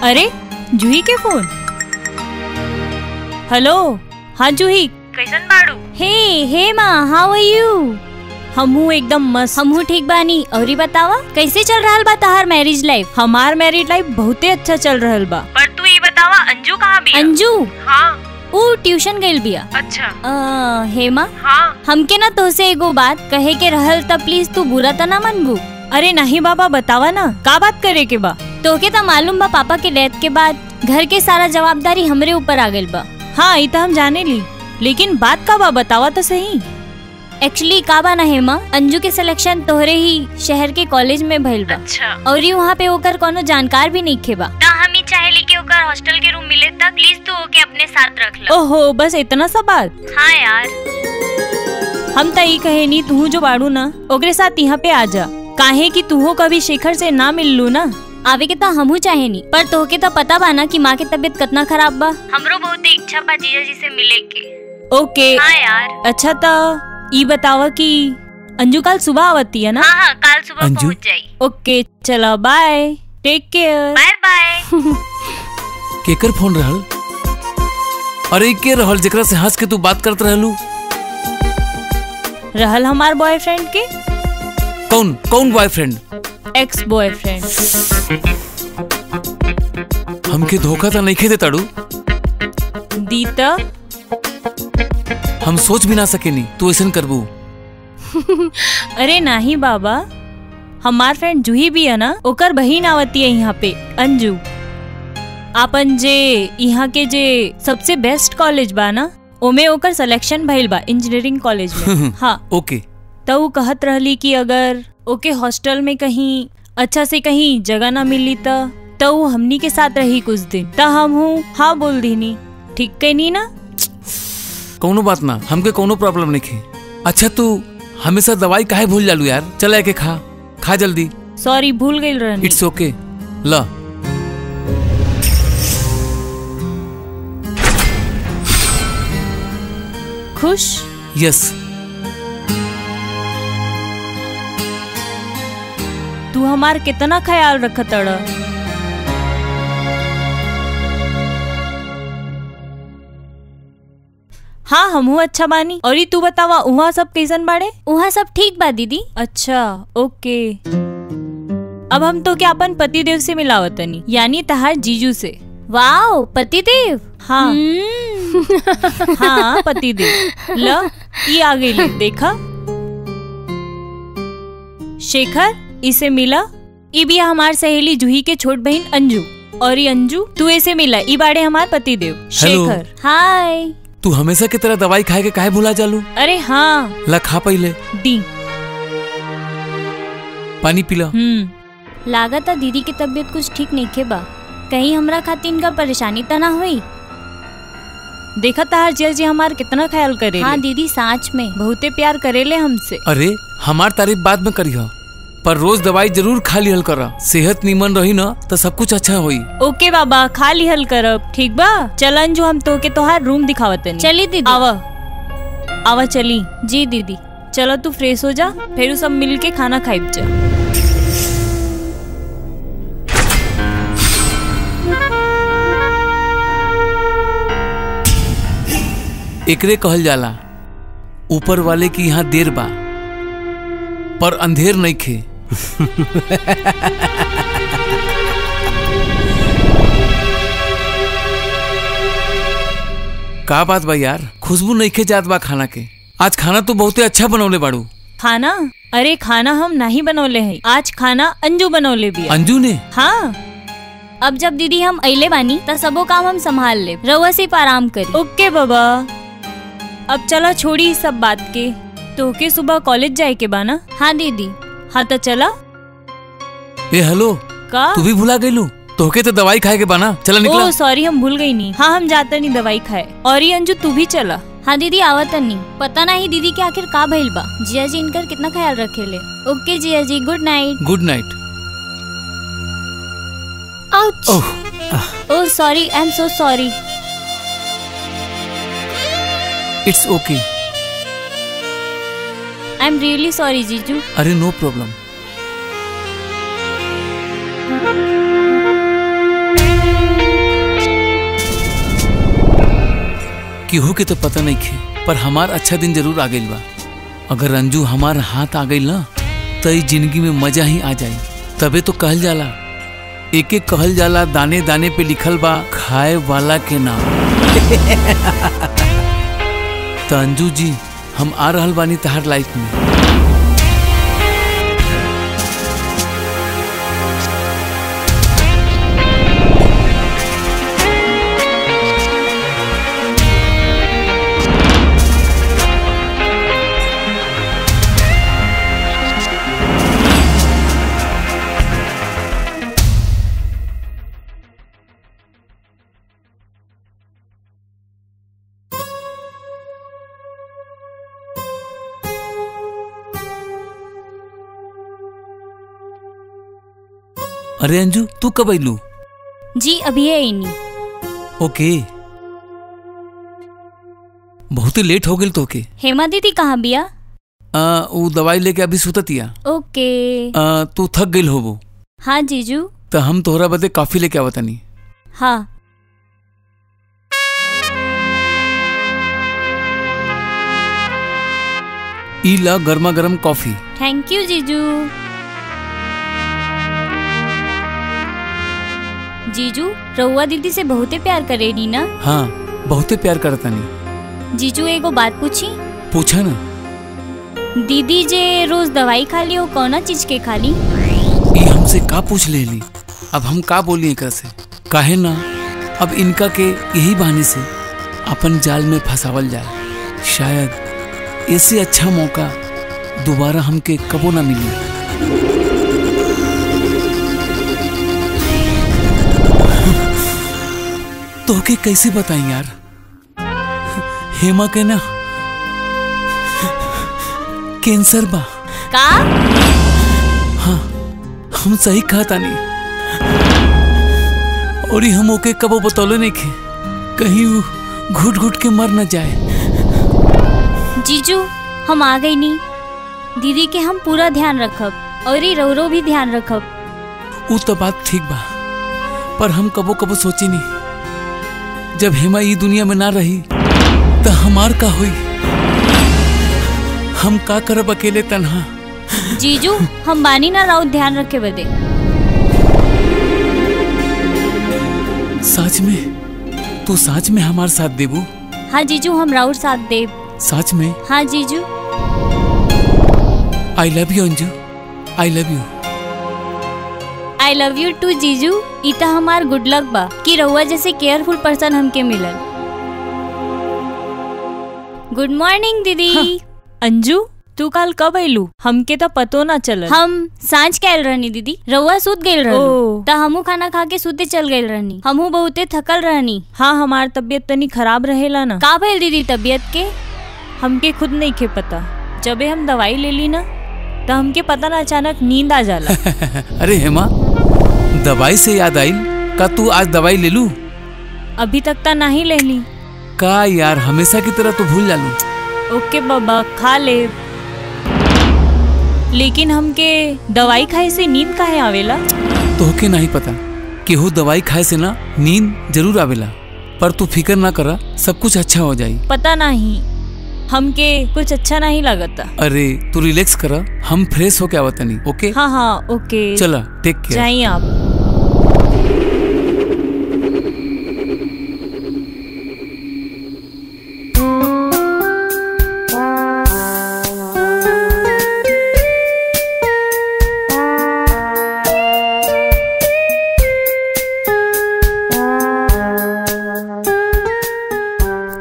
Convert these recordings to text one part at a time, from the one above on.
अरे जूही के phone. Hello, हाँ जूही, कैसन बाड़ू? हे माँ, हाउ आर यू? हमहू एकदम मस्त। हमहू ठीक बानी। और बतावा कैसे चल रहा बा तहार मैरिज लाइफ? हमार मैरिज लाइफ बहुते अच्छा चल रहा बा। पर तू ये बतावा अंजू कहाँ बिया? अंजू? हाँ। वो ट्यूशन गइल बिया। अच्छा। हेमा, हाँ। हमके ना तोसे एगो बात कहे के रहल त प्लीज तू बुरा त ना मनबू। अरे नहीं बाबा, बतावा ना का बात करे के बा। तोके तो मालूम बा पापा के डेथ के बाद घर के सारा जवाबदारी हमरे ऊपर आ गइल बा। हाँ ये तो हम जाने ली, लेकिन बात का बा बतावा तो सही। एक्चुअली का बा ना हेमा, अंजू के सिलेक्शन तोहरे ही शहर के कॉलेज में भइल बा। अच्छा। और ये वहाँ पे ओकर कोनो जानकार भी नहीं खे बा। ना हम ही चाहेली कि ओकर हॉस्टल के रूम मिले तक प्लीज तू ओके अपने साथ रख लो। ओहो, बस इतना सा बात? हाँ यार। हम तो ये कहे नी, तू जो बाड़ू ना ओकरे साथ यहाँ पे आ जा। काहे कि तू कभी शेखर से ना मिल लू ना। आवे के तो हमहू चाहे नी, पर तोहके तो पता बा ना कि माँ की तबीयत कितना खराब बा। हमरो बहुत इच्छा बा जीजा जी से मिले के। ओके। हाँ यार। अच्छा तो ये बतावा कि अंजू कल सुबह आवती है ना? हाँ, कल सुबह पहुँच जाई। ओके चलो, bye, take care. Bye bye. केकर फोन रहल? अरे के रहल जेकरा से हंस के तू बात करत रहलू? रहल हमार बॉयफ्रेंड के। कौन बॉयफ्रेंड? Ex boyfriend. हमके धोखा तो नहीं खे देताड़ू? दीता हम सोच भी ना सकेनी तू ऐसा करबू। अरे नहीं बाबा, हमार फ्रेंड जूही भी है ना, ओकर बहिन आवती है यहाँ पे, अंजू। आपन जे यहाँ के जे सबसे बेस्ट कॉलेज बा ना, ओमे ओकर सिलेक्शन भइल बा इंजीनियरिंग कॉलेज में। हाँ ओके। तो वो कहत रहली कि अगर ओके हॉस्टल में कहीं अच्छा से कहीं जगह ना मिली तो वो हमनी के साथ रही कुछ दिन। तो हम हूँ हाँ बोल दीनी। ठीक कहनी ना? कोनो बात ना, हमके कोनो प्रॉब्लम नहीं खे। अच्छा तू हमेशा दवाई काहे भूल जालू यार? चल के खा जल्दी। सॉरी, भूल गई रहनी। इट्स ओके। ला खुश? यस। तू हमार कितना ख्याल रखत अड़। हाँ हमहू अच्छा बानी। और तू बतावा उहाँ सब कैसन बाड़े? उहाँ सब ठीक बा दीदी। अच्छा ओके। अब हम तो क्या अपन पतिदेव से मिलावतनी, यानी तहार जीजू से। वाओ, पतिदेव? हाँ। हाँ पतिदेव। ल ये आ गई, देखा? शेखर, इसे मिला। ये भी हमार सहेली जूही के छोट बहन अंजू। और ये अंजू, तू ऐसे मिला, ये बाड़े हमार पतिदेव शेखर। हाय। तू हमेशा की तरह दवाई खाए के काहे भुला जालू? अरे हाँ। ला खा पहले। दी। पानी पीला। लागत दीदी की तबीयत कुछ ठीक नहीं खे बा। कहीं हमरा खातिर इनका परेशानी तो ना हुई? देखा तार जिया जी हमार कितना ख्याल करे। हाँ दीदी, सांच में बहुते प्यार करेले हमसे। अरे हमार तारीफ बाद में करी, पर रोज दवाई जरूर खा लिहल करा। सेहत नीमन रही ना तो सब कुछ अच्छा होई। ओके बाबा, खा लिहल करब। ठीक बा, चलन जो हम तोके तोहार रूम दिखावतनी। चली दीदी। आवा चली। जी दीदी। चलो तू फ्रेश हो जा, फिर सब मिल के खाना खाइब जा। एकरे कहल जाला ऊपर वाले की यहाँ देर बा पर अंधेर नहीं खे। का बात बा यार, खुशबू नहीं खे जात बा खाना के। आज खाना तो बहुते अच्छा बनौले बाड़ू। खाना? अरे खाना हम नहीं बनौले हैं, आज खाना अंजू बनौले भी। अंजू ने? हाँ। अब जब दीदी हम अइले बानी तो सबो काम हम संभाल ले, रउआ सिर्फ आराम करी। ओके बाबा। अब चला छोड़ी सब बात के, तो के सुबह कॉलेज जाए के बा ना? हाँ दीदी। हाँ तो चला। ए हेलो, का तू भी भुला गईलू? तोहके तो दवाई खाए के बा ना, चला निकला। ओह सॉरी, हम भूल गई नहीं। हाँ हम जाता नहीं दवाई खाए। और ये अंजू तू भी चला। हाँ दीदी आवत नहीं। पता नहीं दीदी के आखिर का भइल बा। जिया जी इनकर कितना ख्याल रखेले। ओके जिया जी, good night. Good night. Oh sorry, I am so sorry. It's okay. I am really sorry जीजू। अरे नो प्रॉब्लम। केहू के तो पता नहीं खे, पर हमार अच्छा दिन जरूर आ गइल बा। अगर अंजू हमार हाथ आ गई ना तो इस जिंदगी में मजा ही आ जाई। तबे तो कहल जाला, एक एक कहल जाला दाने दाने पे लिखल बा खाए वाला के नाम। तो अंजू जी हम आ रहल बानी तहार लाइफ में। अरे अंजू तू कब आइलू? जी अभी है ही नहीं। ओके, बहुत ही लेट हो गई तो के। हेमा दीदी कहाँ बिया? वो दवाई लेके अभी सुततिया। ओके। तू थक गई होबो। हाँ जीजू। तो हम तोहरा बदे कॉफी लेके आवतनी। हाँ। ई ला गर्मा गर्म कॉफी। थैंक यू जीजू। जीजू रउआ दीदी से बहुते प्यार करेनी ना? हाँ बहुते प्यार करतनी। जीजू एगो बात पूछी? पूछा ना। दीदी जे रोज दवाई खाली हो कौना चीज के खाली? ये हमसे का पूछ लेली? अब हम का बोली एकरा से? काहे ना अब इनका के यही बहाने से अपन जाल में फंसावल जाए। शायद इससे अच्छा मौका दोबारा हमके कबो ना मिली। तो के कैसे बताएं यार, हेमा के ना कैंसर बा। का? हाँ हम सही कहता नहीं। और हम ओके कबो बतौले नहीं खे, कहीं वो घुट घुट के मर न जाए। जीजू हम आ गई नहीं। दीदी के हम पूरा ध्यान रखब और ये रौरो भी ध्यान रखब। वो तो बात ठीक बा, पर हम कबो कबो सोची नहीं जब हेमा ये दुनिया में ना रही तो हमार का हुई। हम का करब अकेले तन्हा। जीजू हम बानी ना राउत ध्यान रखे बदे। सच में? तू सच में हमार साथ देबू? हाँ जीजू हम राउत साथ देब। सच में? हाँ जीजू। I love you Anju, I love you. I love you too जीजू। इता हमार गुड लक बा कि रउआ जैसे केयरफुल पर्सन हमके मिलल। गुड मॉर्निंग दीदी। हाँ। अंजू तू कल कब आइलू? हमके तो पतो ना चलल। हम सांझ के आयल रहनी दीदी। रउआ सूत गइल रहनी ओह। त हमू खाना खा के सूते चल गइल रहनी। हमू बहुते थकल रहनी। हाँ हमार तबीयत तनी खराब रहेला ना। का भइल दीदी तबीयत के? हमके खुद नहीं के पता। जबे हम दवाई ले ली ना तो हमके पता ना अचानक नींद आ जाला। अरे हेमा दवाई से याद आई का तू आज दवाई ले लू? अभी तक तो नहीं ले ली। का यार हमेशा की तरह तो भूल जालू। ओके बाबा खा ले, लेकिन हमके दवाई खाए से नींद काहे आवेला? तोहके नहीं पता, केहू दवाई खाए से ना नींद जरूर आवेला, पर तू फिकर ना करा, सब कुछ अच्छा हो जाई। पता नहीं हमके कुछ अच्छा नहीं लगता। अरे तू रिलैक्स करा, हम फ्रेश होके आवतनी। ओके? हाँ हाँ ओके। चला टेक केयर। जाइए आप।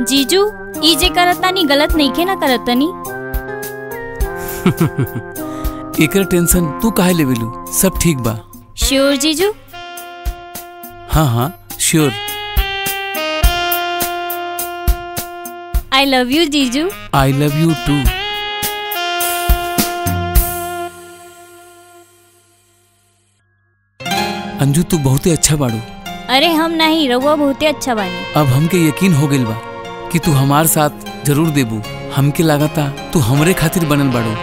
जीजू ई जे करतानी गलत नहीं के ना करतानी। एकर टेंशन तू काहे लेवेलू? सब ठीक बा। श्योर जीजू? हाँ हाँ श्योर। आई लव यू जीजू। I love you too. Anju तू बहुत ही अच्छा बाड़ू। अरे हम नहीं, रउआ बहुते अच्छा बानी। अब हमके यकीन हो गइल बा कि तू हमार साथ जरूर देबू। हमके लागता तू हमरे खातिर बनल बाड़ू।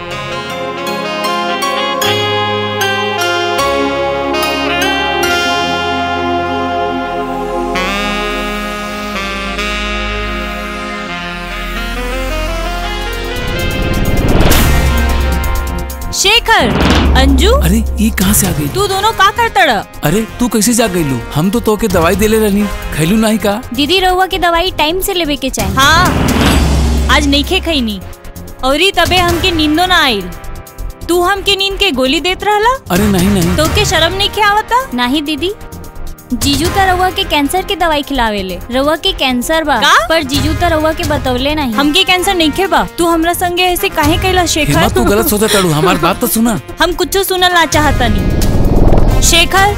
शेखर, अंजू, अरे ये कहाँ से आ गई? तू दोनों का करतड़? अरे तू कैसे जा गईलू? हम तो तोके दवाई देले रहनी, खैलू नहीं का? दीदी रहुआ की दवाई टाइम से लेवे के चाहिए। हाँ, आज नहीं खे खैनी और तबे हमके नींदो ना आइल। तू हमके नींद के गोली देत रहला? अरे नहीं तो के शर्म नहीं के आवता? नहीं दीदी, जीजू तो रहुआ के कैंसर की दवाई खिलावेले। रहुआ के कैंसर बा का? पर जीजू तो रहुआ के बतौले नहीं। हमके कैंसर नहीं खे बा। तू हमरा संगे ऐसे काहे कैला शेखर? हेमा तू गलत सोचा तड़ू, हमारी बात तो सुना। हम कुछ सुनल ना चाहता नहीं। शेखर,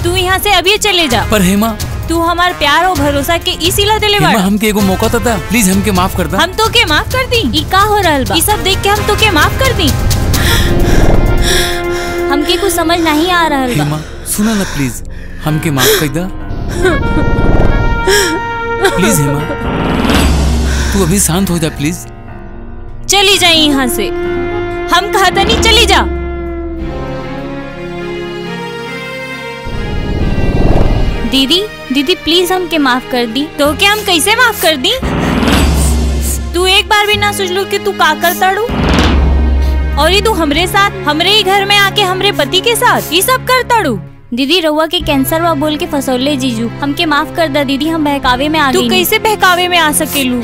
तू यहाँ से अभी चले जा। पर हेमा, तू हमार प्यार और भरोसा के इसीला दिले हेमा बाड़ा। हमके एगो मौका था, प्लीज हमके माफ कर दा। हम तो के माफ कर दी। ई का हो रहल बा? ये सब देख के हम तो के माफ कर दी। हमके कुछ समझ नहीं आ रहल बा। हेमा सुना ना प्लीज, हमके माफ कर दा प्लीज। हेमा तू अभी शांत हो जा प्लीज। चली जाए यहाँ से, हम कहता नहीं चली जा। दीदी प्लीज हमके माफ कर दी। तो क्या हम कैसे माफ कर दी? तू एक बार भी ना सोच लो कि तू का करता डू? और ये तू हमरे साथ, हमरे ही घर में आके हमरे पति के साथ ये सब करता डू? दीदी रहुआ के कैंसर वा बोल के फसौले जीजू, हमके माफ कर दा दीदी, हम बहकावे में आ गई। तू कैसे बहकावे में आ सकेलू?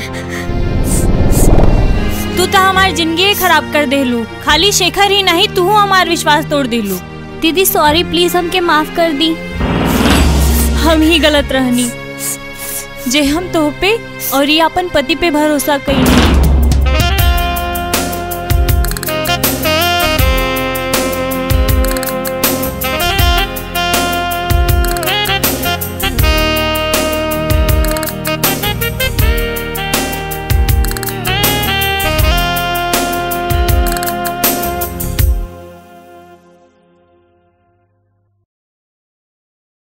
तू तो हमारी जिंदगी खराब कर देलू। खाली शेखर ही नहीं, तू हमार विश्वास तोड़ देलू। दीदी सॉरी प्लीज हमके माफ कर दी। हम ही गलत रहनी जे हम तो पे और ये अपन पति पे भरोसा कई।